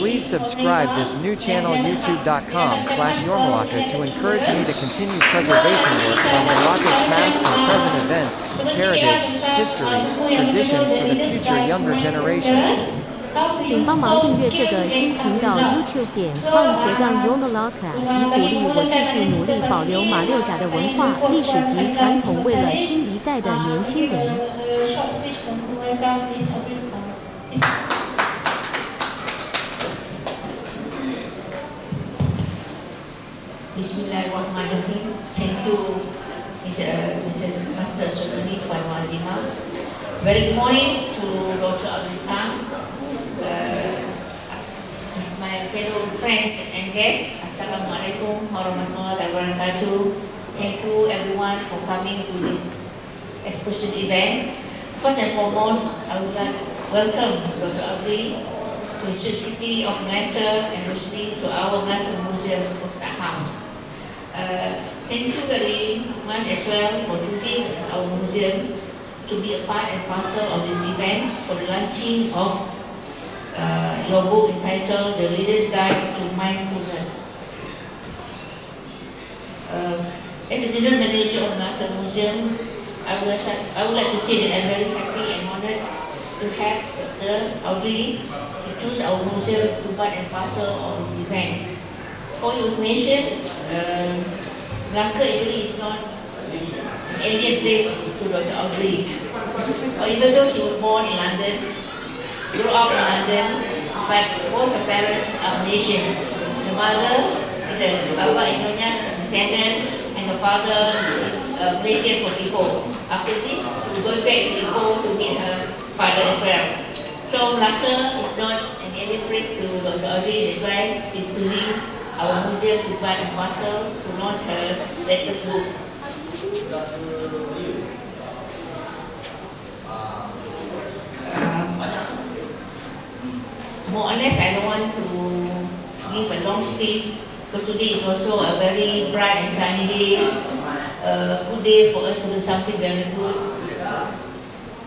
Please subscribe this new channel youtube.com/yourmalaka to encourage me to continue preservation work on Malaka's past and present events, heritage, history, traditions for the future younger generations. 请帮忙订阅这个新频道 YouTube.com/Your Malaka， 以鼓励我继续努力保留马六甲的文化、历史及传统，为了新一代的年轻人。Bismillahirrahmanirrahim. Thank you, Mrs. Master Sulani Puan Wazima. Very good morning to Dr. Abdul Tam. My fellow friends and guests, Assalamualaikum warahmatullahi wabarakatuh. Thank you everyone for coming to this auspicious event. First and foremost, I would like to welcome Dr. Abdi to the city of Melaka and especially to our Melaka Museum House. Thank you very much as well for choosing our museum to be a part and parcel of this event for the launching of your book entitled The Reader's Guide to Mindfulness. As a general manager of the museum, I would like to say that I'm very happy and honored to have Dr. Audrey to choose our museum to part and parcel of this event. For your information, Melaka actually is not an alien place to Dr. Audrey. Even though she was born in London, grew up in London, but both her parents are Malaysian. The mother is a Baba Indonesian descendant, and the father is Malaysian from Ipoh. After this, we go back to Ipoh to meet her father as well. So Melaka is not an alien place to Dr. Audrey. That's why she's choosing our museum to part and parcel to launch her latest book. More or less, I don't want to give a long speech because today is also a very bright and sunny day, a good day for us to do something very good.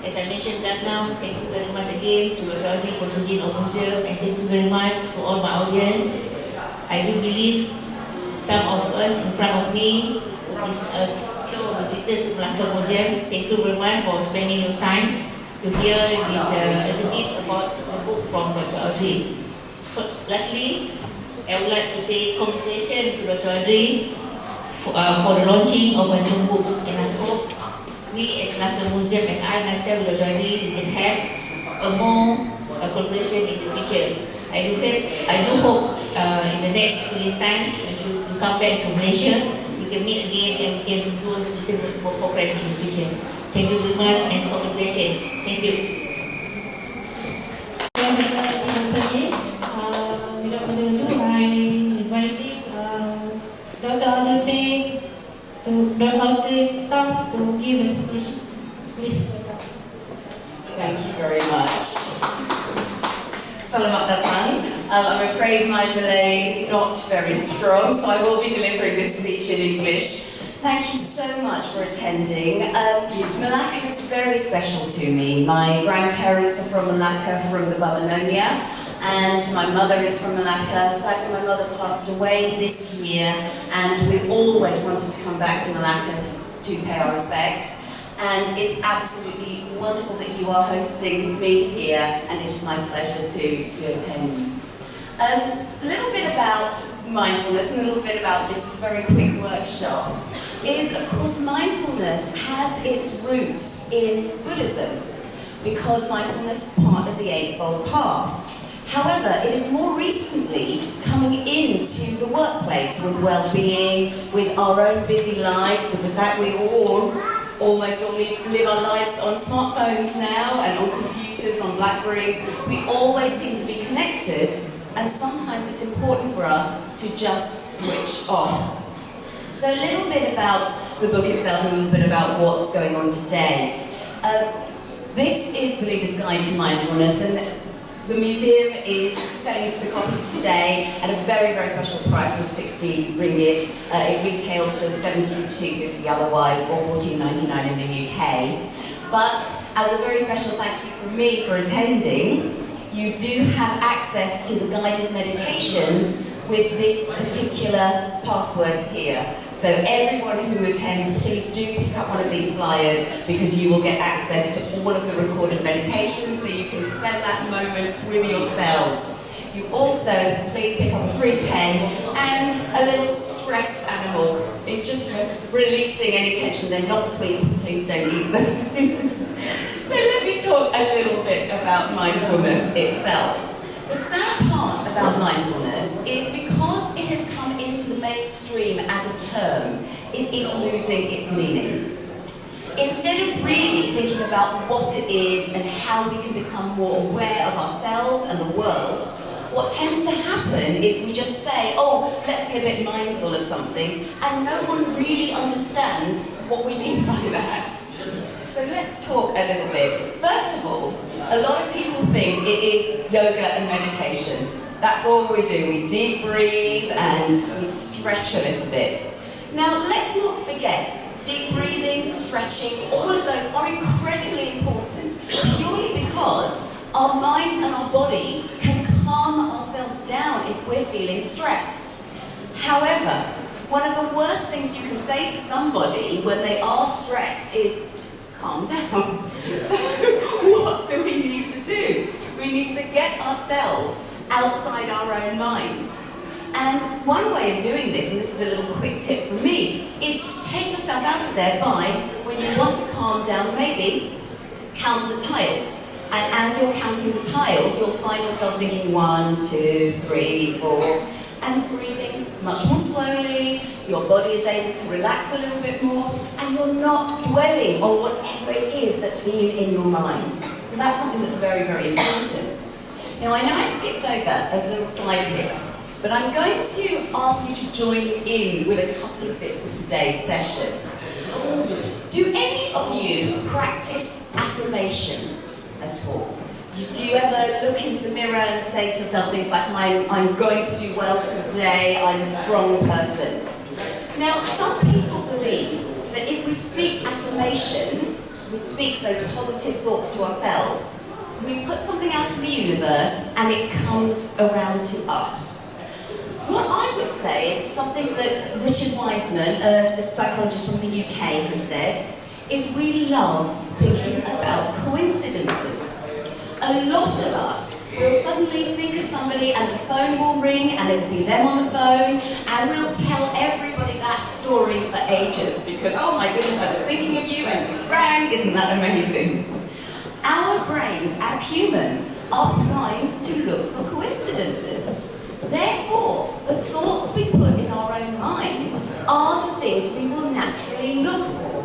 As I mentioned that now, thank you very much again to Dr. Audrey for choosing our museum, and thank you very much to all my audience. I do believe some of us in front of me is visitors to Melaka Museum. Thank you very much for spending your time to hear this little bit about the book from Dr. Audrey. Lastly, I would like to say congratulations to Dr. Audrey for the launching of her new books, and I hope we as Melaka Museum and I myself, Dr. Audrey, we can have a more collaboration in the future. I do hope in the next 2 years' time, when you come back to Malaysia, we can meet again and we can do a little bit more cooperation in the future. Thank you very much and congratulations. Thank you. Without further ado, I'm inviting Dr. Audrey to give a speech. Please. Thank you very much. Selamat datang. I'm afraid my Malay is not very strong, so I will be delivering this speech in English. Thank you so much for attending. Melaka is very special to me. My grandparents are from Melaka, from the Babylonia, and my mother is from Melaka. Sadly, my mother passed away this year, and we always wanted to come back to Melaka to pay our respects. And it's absolutely wonderful that you are hosting me here, and it is my pleasure to attend. A little bit about mindfulness and a little bit about this very quick workshop is, of course, mindfulness has its roots in Buddhism, because mindfulness is part of the Eightfold Path. However, it is more recently coming into the workplace with well-being, with our own busy lives, with the fact we almost all live our lives on smartphones now and on computers, on Blackberries. We always seem to be connected, and sometimes it's important for us to just switch off. So a little bit about the book itself and a little bit about what's going on today. This is the Leader's Guide to Mindfulness, and the museum is selling the copy today at a very, very special price of 60 ringgit. It retails for 72.50 otherwise, or 14.99 in the UK. But as a very special thank you from me for attending, you do have access to the guided meditations with this particular password here. So everyone who attends, please do pick up one of these flyers because you will get access to all of the recorded meditations so you can spend that moment with yourselves. You also, please pick up a free pen and a little stress animal. It's just releasing any tension. They're not sweets, please don't eat them. So let me talk a little bit about mindfulness itself. The sad part about mindfulness is because it has come into the mainstream as a term, it is losing its meaning. Instead of really thinking about what it is and how we can become more aware of ourselves and the world, what tends to happen is we just say, oh, let's be a bit mindful of something, and no one really understands what we mean by that. So let's talk a little bit. First of all, a lot of people think it is yoga and meditation. That's all we do. We deep breathe and we stretch a little bit. Now, let's not forget, deep breathing, stretching, all of those are incredibly important, purely because our minds and our bodies can calm ourselves down if we're feeling stressed. However, one of the worst things you can say to somebody when they are stressed is, calm down. So what do we need to do? We need to get ourselves outside our own minds. And one way of doing this, and this is a little quick tip from me, is to take yourself out of there by, when you want to calm down, maybe count the tiles. And as you're counting the tiles, you'll find yourself thinking 1, 2, 3, 4, and breathing much more slowly. Your body is able to relax a little bit more, and you're not dwelling on whatever it is that's been in your mind. So that's something that's very, very important. Now, I know I skipped over as a little slide here, but I'm going to ask you to join in with a couple of bits of today's session. Do any of you practice affirmations at all? Do you ever look into the mirror and say to yourself things like, I'm going to do well today, I'm a strong person? Now, some people believe that if we speak affirmations, we speak those positive thoughts to ourselves, we put something out to the universe and it comes around to us. What I would say is something that Richard Wiseman, a psychologist from the UK, has said, is we love thinking about coincidences. A lot of us will suddenly think of somebody and the phone will ring and it'll be them on the phone and we'll tell everybody that story for ages because, oh my goodness, I was thinking of you and you rang, isn't that amazing? Our brains as humans are primed to look for coincidences. Therefore, the thoughts we put in our own mind are the things we will naturally look for.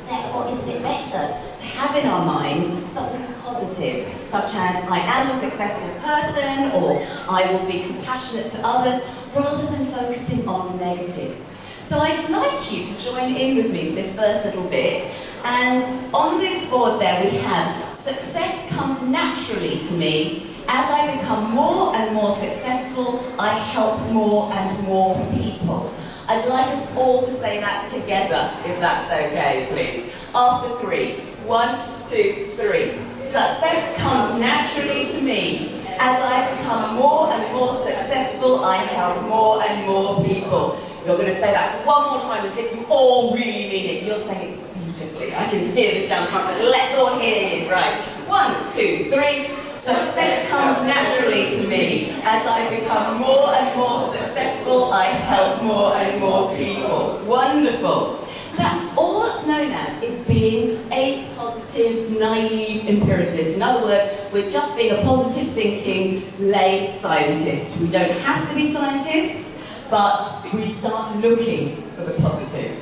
Therefore, isn't it better to have in our minds something positive, such as I am a successful person, or I will be compassionate to others, rather than focusing on the negative. So I'd like you to join in with me this first little bit. And on the board there we have, success comes naturally to me. As I become more and more successful, I help more and more people. I'd like us all to say that together, if that's okay, please. After 3. 1, 2, 3. Success comes naturally to me. As I become more and more successful, I help more and more people. You're going to say that one more time as if you all really mean it. You're saying it beautifully. I can hear this down front, but let's all hear you. Right. 1, 2, 3. Success comes naturally to me. As I become more and more successful, I help more and more people. Wonderful. That's all that's known as is being a positive, naive empiricist. In other words, we're just being a positive thinking lay scientist. We don't have to be scientists, but we start looking for the positive.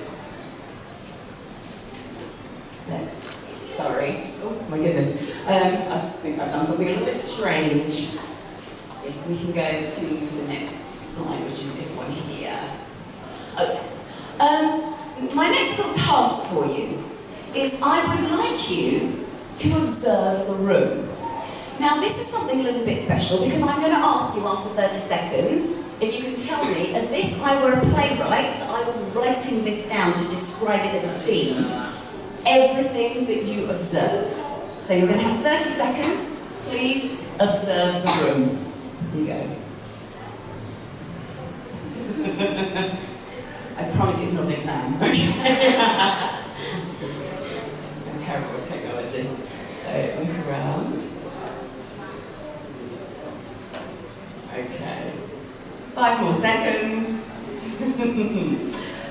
Next. Sorry. Oh my goodness. I think I've done something a little bit strange. If we can go to the next slide, which is this one here. Okay. My next little task for you is I would like you to observe the room. Now this is something a little bit special because I'm going to ask you after 30 seconds if you can tell me, as if I were a playwright, I was writing this down to describe it as a scene, everything that you observe. So you're going to have 30 seconds Please observe the room. Here you go. I promise it's not an exam. Terrible technology. So, look around. Okay. 5 more seconds.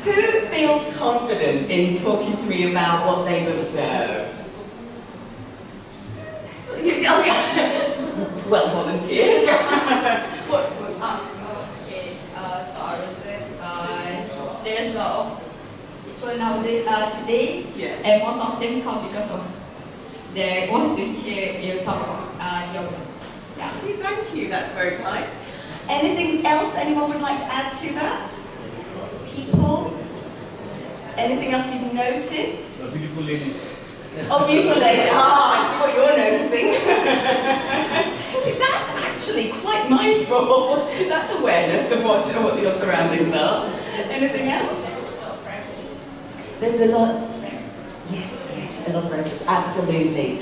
Who feels confident in talking to me about what they've observed? Oh, yeah. Well volunteered. What? Okay, so I would say there's a lot of people nowadays today, Yes. and most of them come because of they want to hear you talk about your books. Yeah. Actually, thank you. That's very kind. Anything else anyone would like to add to that? Lots of people. Anything else you've noticed? Beautiful ladies. Oh, beautiful lady. Ah, I see what you're noticing. See, that's actually quite mindful. That's awareness of what your surroundings are. Anything else? There's a lot. Yes, a lot of process. Absolutely.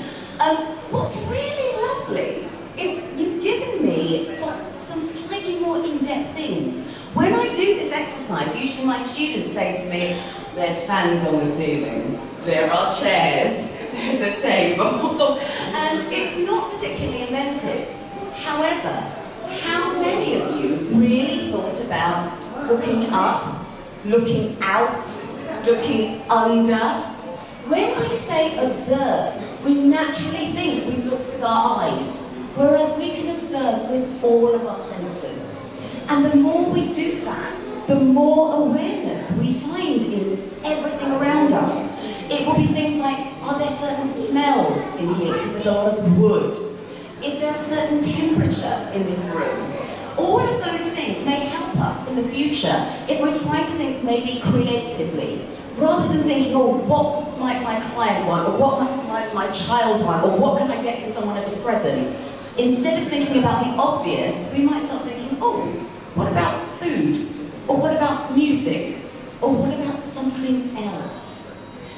What's really lovely is you've given me some slightly more in-depth things. When I do this exercise, usually my students say to me, there's fans on the ceiling, there are chairs, there's a table, and it's not particularly inventive. However, how many of you really thought about looking up, looking out, looking under? When we say observe, we naturally think we look with our eyes, whereas we can observe with all of our senses. And the more we do that, the more awareness we find in everything around us. It will be things like, are there certain smells in here because there's a lot of wood? Is there a certain temperature in this room? All of those things may help us in the future if we're trying to think maybe creatively, rather than thinking, oh, what might my client want, or what might my child want, or what can I get for someone as a present? Instead of thinking about the obvious, we might start thinking, oh, what about food? Or what about music? Or what about something else?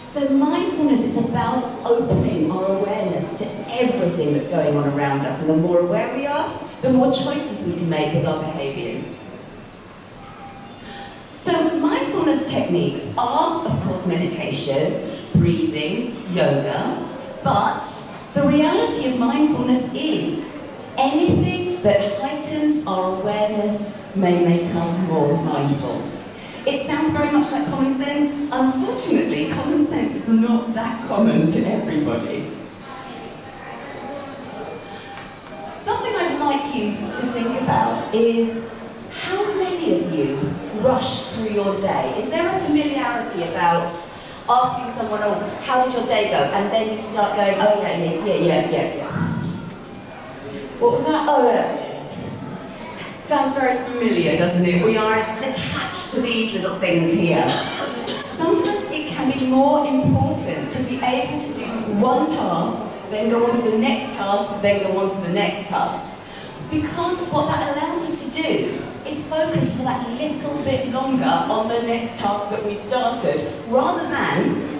So mindfulness is about opening our awareness to everything that's going on around us. And the more aware we are, the more choices we can make with our behaviours. So mindfulness techniques are, of course, meditation, breathing, yoga, but the reality of mindfulness is anything that heightens our awareness may make us more mindful. It sounds very much like common sense. Unfortunately, common sense is not that common to everybody. Something I'd like you to think about is how many of you rush through your day? Is there a familiarity about asking someone, oh, how did your day go? And then you start going, oh yeah. What was that? Oh yeah. Sounds very familiar, doesn't it? We are attached to these little things here. Sometimes it can be more important to be able to do one task, then go on to the next task, then go on to the next task. Because what that allows us to do is focus for that little bit longer on the next task that we've started, rather than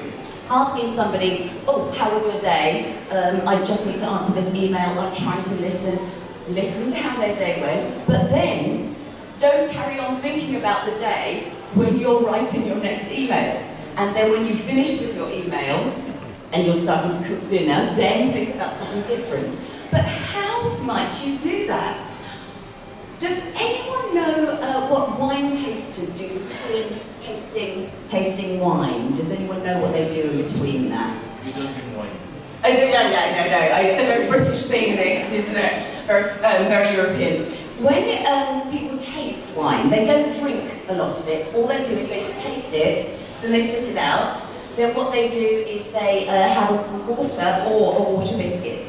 asking somebody, oh, how was your day? I just need to answer this email, I'm trying to listen to how their day went, but then don't carry on thinking about the day when you're writing your next email. And then when you finish with your email and you're starting to cook dinner, then think about something different. But how might you do that? Does anyone know what wine tasters do between tasting wine? Does anyone know what they do in between that? We don't drink wine. Oh, no. It's a very British thing, this, isn't it? Very European. When people taste wine, they don't drink a lot of it. All they do is they just taste it, then they spit it out. Then what they do is they have a water or a water biscuit.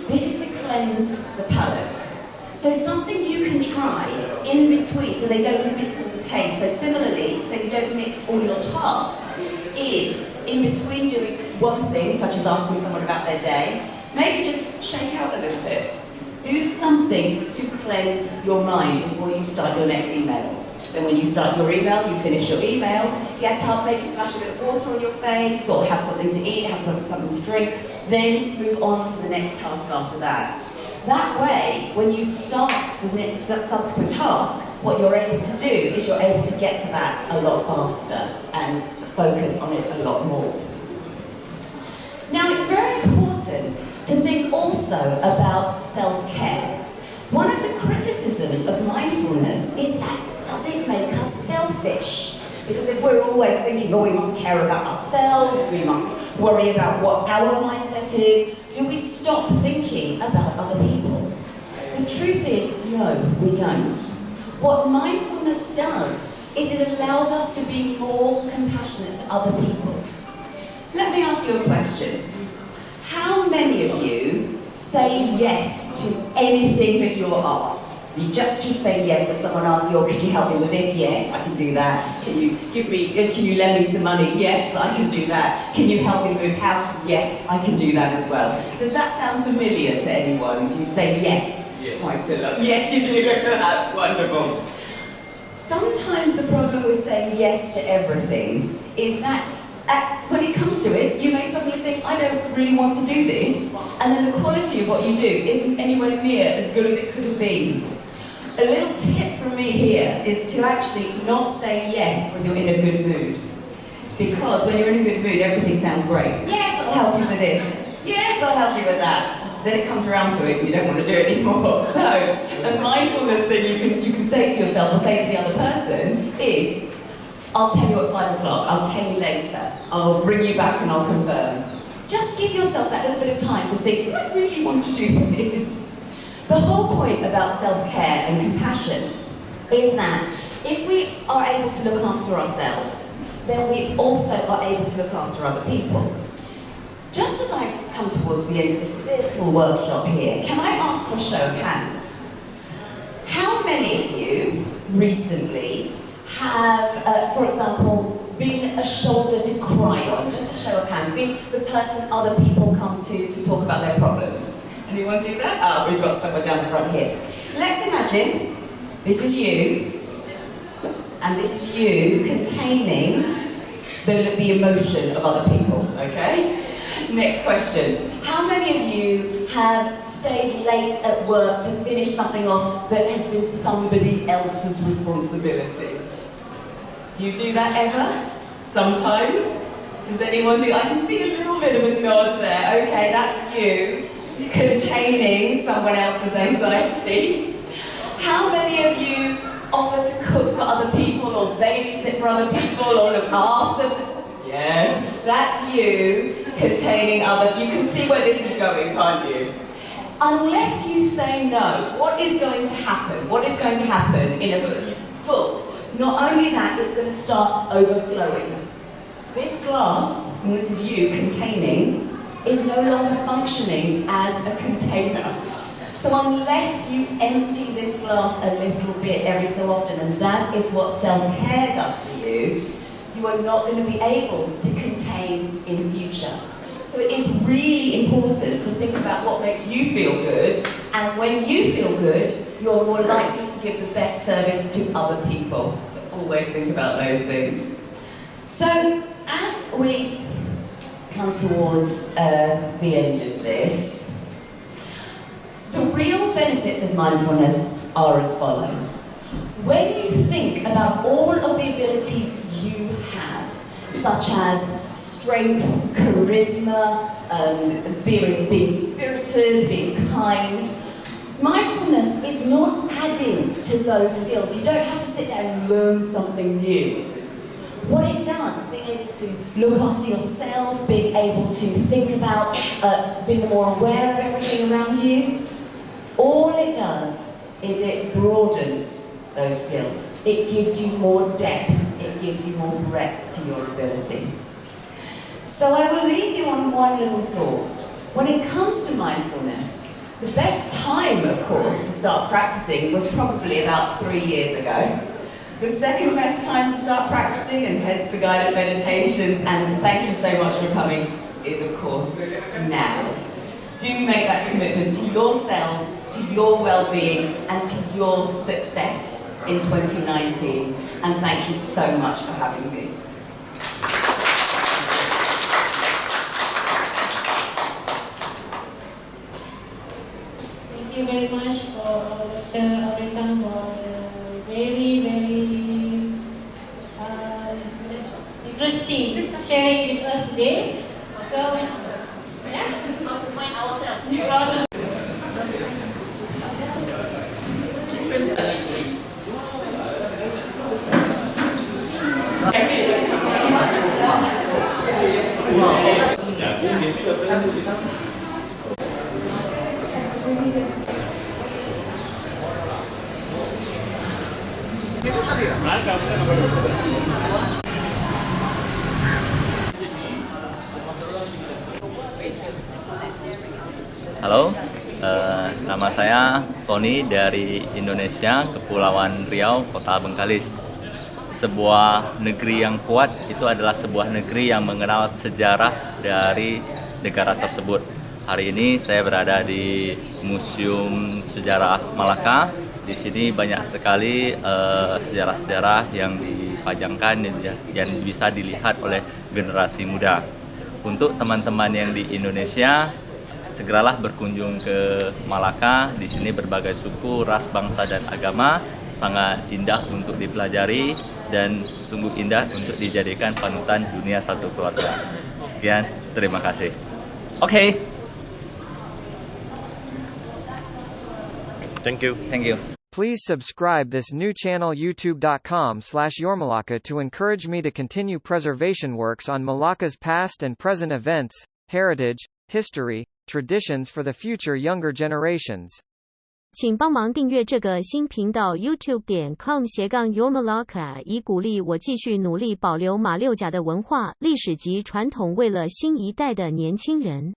This is to cleanse the palate. So something you can try in between, so they don't mix all the taste. So similarly, so you don't mix all your tasks, is in between doing one thing, such as asking someone about their day, maybe just shake out a little bit. Do something to cleanse your mind before you start your next email. Then when you start your email, you finish your email, get up, maybe splash a bit of water on your face, or have something to eat, have something to drink, then move on to the next task after that. That way, when you start the next subsequent task, what you're able to do is you're able to get to that a lot faster and focus on it a lot more. Now, it's very important to think also about self-care. One of the criticisms of mindfulness is that does it make us selfish? Because if we're always thinking, oh, we must care about ourselves, we must worry about what our mindset is, do we stop thinking about other people? The truth is, no, we don't. What mindfulness does is it allows us to be more compassionate to other people. Let me ask you a question. How many of you say yes to anything that you're asked? You just keep saying yes if someone asks you, oh, could you help me with this? Yes, I can do that. Can you lend me some money? Yes, I can do that. Can you help me move house? Yes, I can do that as well. Does that sound familiar to anyone? Do you say yes? Quite a lot. Yes, you do. That's wonderful. Sometimes the problem with saying yes to everything is that when it comes to it, you may suddenly think, I don't really want to do this, and then the quality of what you do isn't anywhere near as good as it could have been. A little tip from me here is to actually not say yes when you're in a good mood. Because when you're in a good mood, everything sounds great. Yes, I'll help you with this. Yes, I'll help you with that. Then it comes around to it and you don't want to do it anymore. So, a mindfulness thing you can say to yourself or say to the other person is, I'll tell you at 5 o'clock, I'll tell you later, I'll bring you back and I'll confirm. Just give yourself that little bit of time to think, do I really want to do this? The whole point about self-care and compassion is that if we are able to look after ourselves, then we also are able to look after other people. Just as I come towards the end of this little workshop here, can I ask for a show of hands? How many of you recently have, for example, been a shoulder to cry on? Just a show of hands. Being the person other people come to talk about their problems. Anyone do that? Ah, we've got someone down the front here. Let's imagine this is you, and this is you containing the emotion of other people, okay? Next question. How many of you have stayed late at work to finish something off that has been somebody else's responsibility? Do you do that ever? Sometimes? Does anyone do? I can see a little bit of a nod there. Okay, that's you containing someone else's anxiety. How many of you offer to cook for other people or babysit for other people or look after them? Yes, that's you containing other. You can see where this is going, can't you? Unless you say no, what is going to happen? What is going to happen in a full? Not only that, it's going to start overflowing. This glass, and this is you containing, is no longer functioning as a container. So unless you empty this glass a little bit every so often, and that is what self-care does for you, you are not going to be able to contain in the future. So it is really important to think about what makes you feel good, and when you feel good, you're more likely to give the best service to other people. So always think about those things. So as we come towards the end of this, the real benefits of mindfulness are as follows. When you think about all of the abilities you have, such as strength, charisma, being spirited, being kind, mindfulness is not adding to those skills. You don't have to sit there and learn something new. What it does, being able to look after yourself, being able to think about being more aware of everything around you, all it does is it broadens those skills. It gives you more depth, it gives you more breadth to your ability. So I will leave you on one little thought. When it comes to mindfulness, the best time, of course, to start practicing was probably about 3 years ago. The second best time to start practicing, and hence the guided meditations, and thank you so much for coming, is of course now. Do make that commitment to yourselves, to your well-being, and to your success in 2019. And thank you so much for having me. Thank you today. So, yeah. How to find ourselves. Halo, nama saya Tony dari Indonesia, Kepulauan Riau, Kota Bengkalis. Sebuah negeri yang kuat itu adalah sebuah negeri yang mengenal sejarah dari negara tersebut. Hari ini saya berada di Museum Sejarah Melaka. Di sini banyak sekali sejarah-sejarah yang dipajangkan yang bisa dilihat oleh generasi muda. Untuk teman-teman yang di Indonesia, segeralah berkunjung ke Melaka. Di sini berbagai suku, ras, bangsa, dan agama. Sangat indah untuk dipelajari dan sungguh indah untuk dijadikan panutan dunia satu keluarga. Sekian, terima kasih. Oke. Thank you. Thank you. Please subscribe this new channel youtube.com/yourmalaka to encourage me to continue preservation works on Malacca's past and present events, heritage, history, traditions for the future younger generations. 请帮忙订阅这个新频道 youtube.com/yourmalaka， 以鼓励我继续努力保留马六甲的文化、历史及传统，为了新一代的年轻人。